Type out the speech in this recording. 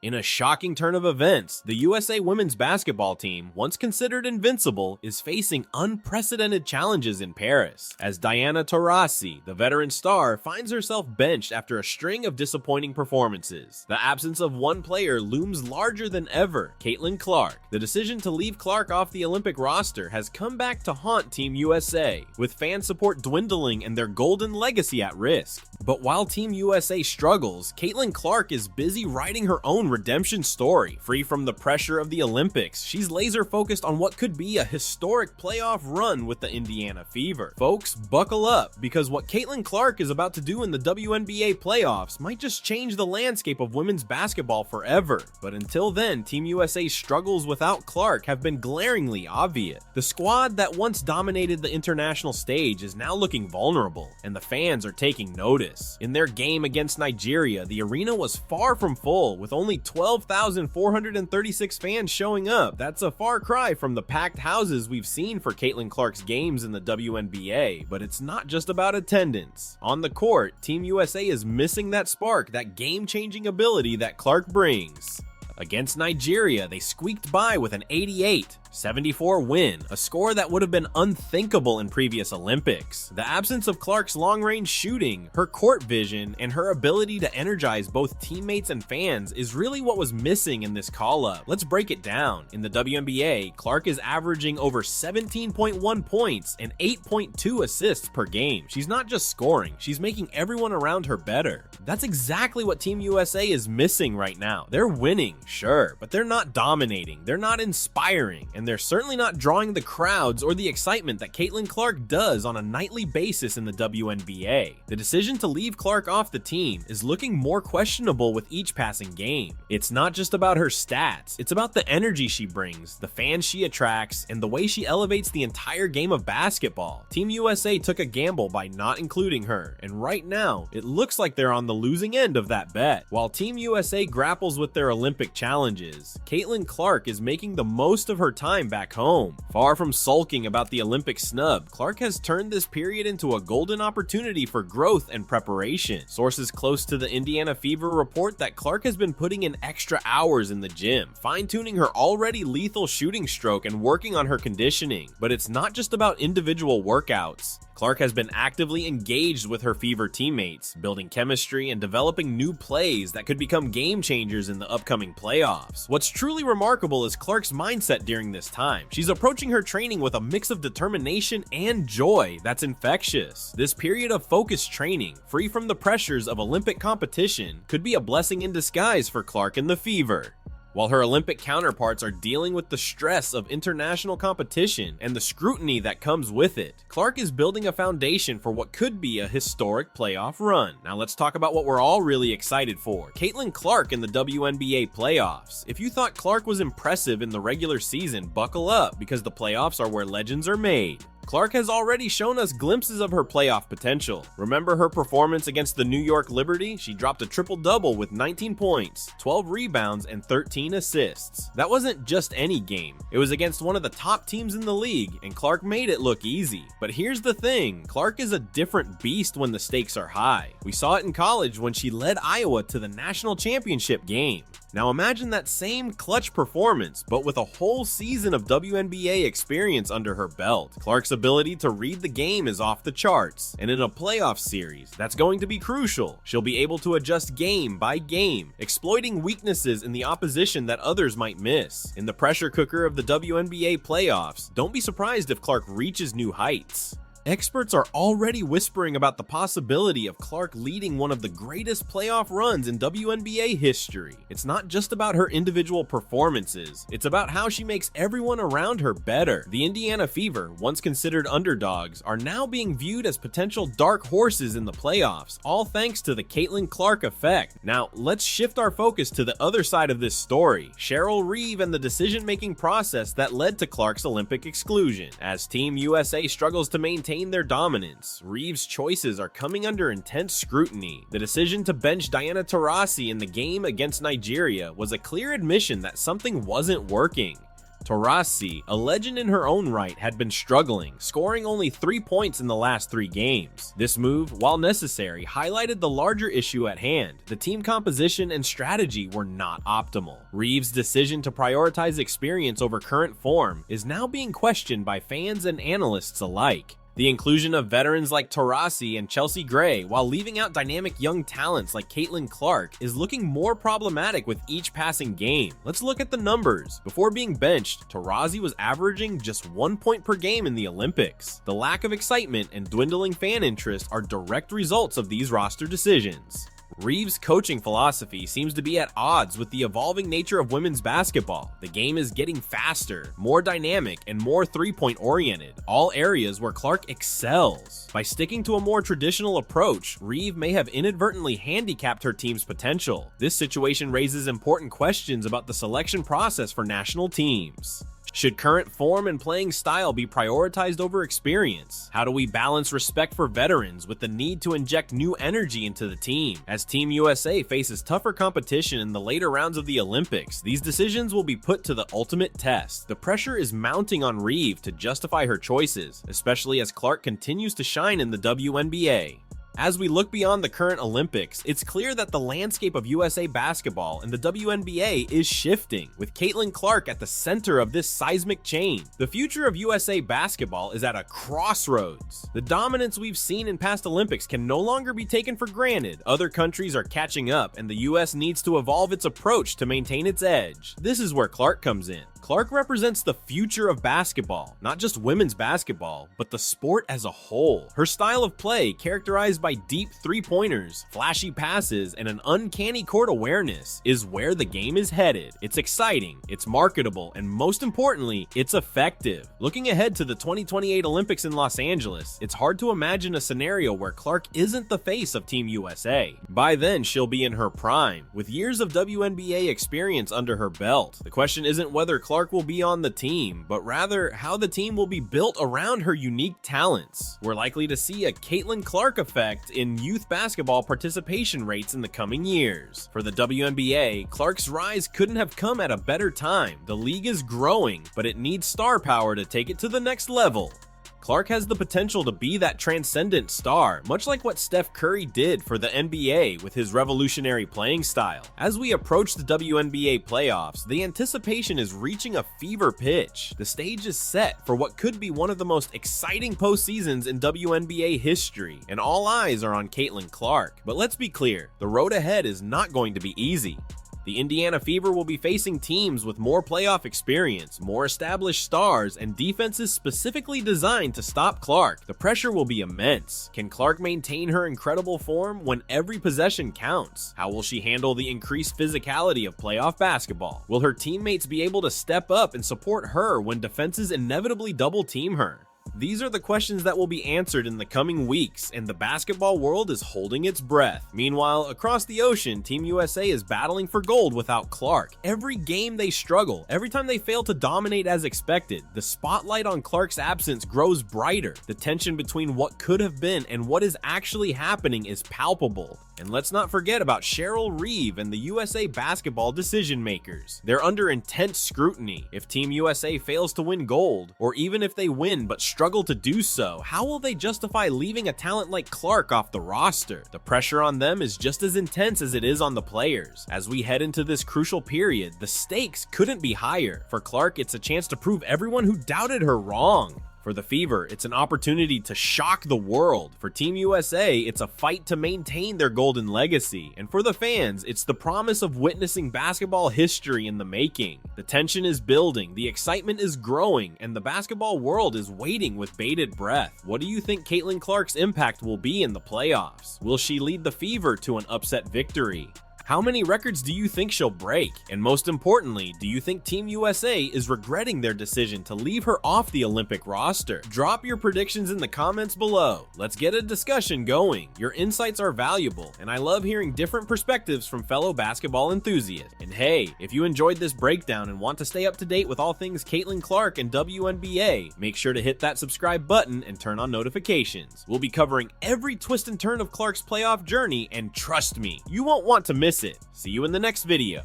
In a shocking turn of events, the USA women's basketball team, once considered invincible, is facing unprecedented challenges in Paris, as Diana Taurasi, the veteran star, finds herself benched after a string of disappointing performances. The absence of one player looms larger than ever, Caitlin Clark. The decision to leave Clark off the Olympic roster has come back to haunt Team USA, with fan support dwindling and their golden legacy at risk. But while Team USA struggles, Caitlin Clark is busy writing her own redemption story. Free from the pressure of the Olympics, she's laser focused on what could be a historic playoff run with the Indiana Fever. Folks, buckle up, because what Caitlin Clark is about to do in the WNBA playoffs might just change the landscape of women's basketball forever. But until then, Team USA's struggles without Clark have been glaringly obvious. The squad that once dominated the international stage is now looking vulnerable, and the fans are taking notice. In their game against Nigeria, the arena was far from full, with only 12,436 fans showing up. That's a far cry from the packed houses we've seen for Caitlin Clark's games in the WNBA, but it's not just about attendance. On the court, Team USA is missing that spark, that game-changing ability that Clark brings. Against Nigeria, they squeaked by with an 88-74 win, a score that would have been unthinkable in previous Olympics. The absence of Clark's long-range shooting, her court vision, and her ability to energize both teammates and fans is really what was missing in this call-up. Let's break it down. In the WNBA, Clark is averaging over 17.1 points and 8.2 assists per game. She's not just scoring, she's making everyone around her better. That's exactly what Team USA is missing right now. They're winning, sure, but they're not dominating, they're not inspiring, and they're certainly not drawing the crowds or the excitement that Caitlin Clark does on a nightly basis in the WNBA. The decision to leave Clark off the team is looking more questionable with each passing game. It's not just about her stats, it's about the energy she brings, the fans she attracts, and the way she elevates the entire game of basketball. Team USA took a gamble by not including her, and right now, it looks like they're on the losing end of that bet. While Team USA grapples with their Olympic challenges, Caitlin Clark is making the most of her time back home. Far from sulking about the Olympic snub, Clark has turned this period into a golden opportunity for growth and preparation. Sources close to the Indiana Fever report that Clark has been putting in extra hours in the gym, fine-tuning her already lethal shooting stroke and working on her conditioning. But it's not just about individual workouts. Clark has been actively engaged with her Fever teammates, building chemistry and developing new plays that could become game changers in the upcoming playoffs. What's truly remarkable is Clark's mindset during this time. She's approaching her training with a mix of determination and joy that's infectious. This period of focused training, free from the pressures of Olympic competition, could be a blessing in disguise for Clark and the Fever. While her Olympic counterparts are dealing with the stress of international competition and the scrutiny that comes with it, Clark is building a foundation for what could be a historic playoff run. Now let's talk about what we're all really excited for: Caitlin Clark in the WNBA playoffs. If you thought Clark was impressive in the regular season, buckle up, because the playoffs are where legends are made. Clark has already shown us glimpses of her playoff potential. Remember her performance against the New York Liberty? She dropped a triple-double with 19 points, 12 rebounds, and 13 assists. That wasn't just any game. It was against one of the top teams in the league, and Clark made it look easy. But here's the thing, Clark is a different beast when the stakes are high. We saw it in college when she led Iowa to the national championship game. Now imagine that same clutch performance, but with a whole season of WNBA experience under her belt. Clark's ability to read the game is off the charts, and in a playoff series, that's going to be crucial. She'll be able to adjust game by game, exploiting weaknesses in the opposition that others might miss. In the pressure cooker of the WNBA playoffs, don't be surprised if Clark reaches new heights. Experts are already whispering about the possibility of Clark leading one of the greatest playoff runs in WNBA history. It's not just about her individual performances, it's about how she makes everyone around her better. The Indiana Fever, once considered underdogs, are now being viewed as potential dark horses in the playoffs, all thanks to the Caitlin Clark effect. Now, let's shift our focus to the other side of this story: Cheryl Reeve and the decision-making process that led to Clark's Olympic exclusion. As Team USA struggles to maintain their dominance, Reeve's choices are coming under intense scrutiny. The decision to bench Diana Taurasi in the game against Nigeria was a clear admission that something wasn't working. Taurasi, a legend in her own right, had been struggling, scoring only 3 points in the last 3 games. This move, while necessary, highlighted the larger issue at hand. The team composition and strategy were not optimal. Reeve's decision to prioritize experience over current form is now being questioned by fans and analysts alike. The inclusion of veterans like Taurasi and Chelsea Gray, while leaving out dynamic young talents like Caitlin Clark, is looking more problematic with each passing game. Let's look at the numbers. Before being benched, Taurasi was averaging just 1 point per game in the Olympics. The lack of excitement and dwindling fan interest are direct results of these roster decisions. Reeve's coaching philosophy seems to be at odds with the evolving nature of women's basketball. The game is getting faster, more dynamic, and more three-point oriented, all areas where Clark excels. By sticking to a more traditional approach, Reeve may have inadvertently handicapped her team's potential. This situation raises important questions about the selection process for national teams. Should current form and playing style be prioritized over experience? How do we balance respect for veterans with the need to inject new energy into the team? As Team USA faces tougher competition in the later rounds of the Olympics, these decisions will be put to the ultimate test. The pressure is mounting on Reeve to justify her choices, especially as Clark continues to shine in the WNBA. As we look beyond the current Olympics, it's clear that the landscape of USA basketball and the WNBA is shifting, with Caitlin Clark at the center of this seismic change. The future of USA basketball is at a crossroads. The dominance we've seen in past Olympics can no longer be taken for granted. Other countries are catching up, and the US needs to evolve its approach to maintain its edge. This is where Clark comes in. Clark represents the future of basketball, not just women's basketball, but the sport as a whole. Her style of play, characterized by deep three-pointers, flashy passes, and an uncanny court awareness, is where the game is headed. It's exciting, it's marketable, and most importantly, it's effective. Looking ahead to the 2028 Olympics in Los Angeles, it's hard to imagine a scenario where Clark isn't the face of Team USA. By then, she'll be in her prime, with years of WNBA experience under her belt. The question isn't whether Clark will be on the team, but rather how the team will be built around her unique talents. We're likely to see a Caitlin Clark effect in youth basketball participation rates in the coming years. For the WNBA, Clark's rise couldn't have come at a better time. The league is growing, but it needs star power to take it to the next level. Clark has the potential to be that transcendent star, much like what Steph Curry did for the NBA with his revolutionary playing style. As we approach the WNBA playoffs, the anticipation is reaching a fever pitch. The stage is set for what could be one of the most exciting postseasons in WNBA history, and all eyes are on Caitlin Clark. But let's be clear, the road ahead is not going to be easy. The Indiana Fever will be facing teams with more playoff experience, more established stars, and defenses specifically designed to stop Clark. The pressure will be immense. Can Clark maintain her incredible form when every possession counts? How will she handle the increased physicality of playoff basketball? Will her teammates be able to step up and support her when defenses inevitably double team her? These are the questions that will be answered in the coming weeks, and the basketball world is holding its breath. Meanwhile, across the ocean, Team USA is battling for gold without Clark. Every game they struggle, every time they fail to dominate as expected, the spotlight on Clark's absence grows brighter. The tension between what could have been and what is actually happening is palpable. And let's not forget about Cheryl Reeve and the USA basketball decision makers. They're under intense scrutiny. If Team USA fails to win gold, or even if they win but struggle to do so, how will they justify leaving a talent like Clark off the roster? The pressure on them is just as intense as it is on the players. As we head into this crucial period, the stakes couldn't be higher. For Clark, it's a chance to prove everyone who doubted her wrong. For the Fever, it's an opportunity to shock the world. For Team USA, it's a fight to maintain their golden legacy. And for the fans, it's the promise of witnessing basketball history in the making. The tension is building, the excitement is growing, and the basketball world is waiting with bated breath. What do you think Caitlin Clark's impact will be in the playoffs? Will she lead the Fever to an upset victory? How many records do you think she'll break? And most importantly, do you think Team USA is regretting their decision to leave her off the Olympic roster? Drop your predictions in the comments below. Let's get a discussion going. Your insights are valuable, and I love hearing different perspectives from fellow basketball enthusiasts. And hey, if you enjoyed this breakdown and want to stay up to date with all things Caitlin Clark and WNBA, make sure to hit that subscribe button and turn on notifications. We'll be covering every twist and turn of Clark's playoff journey, and trust me, you won't want to miss it. See you in the next video.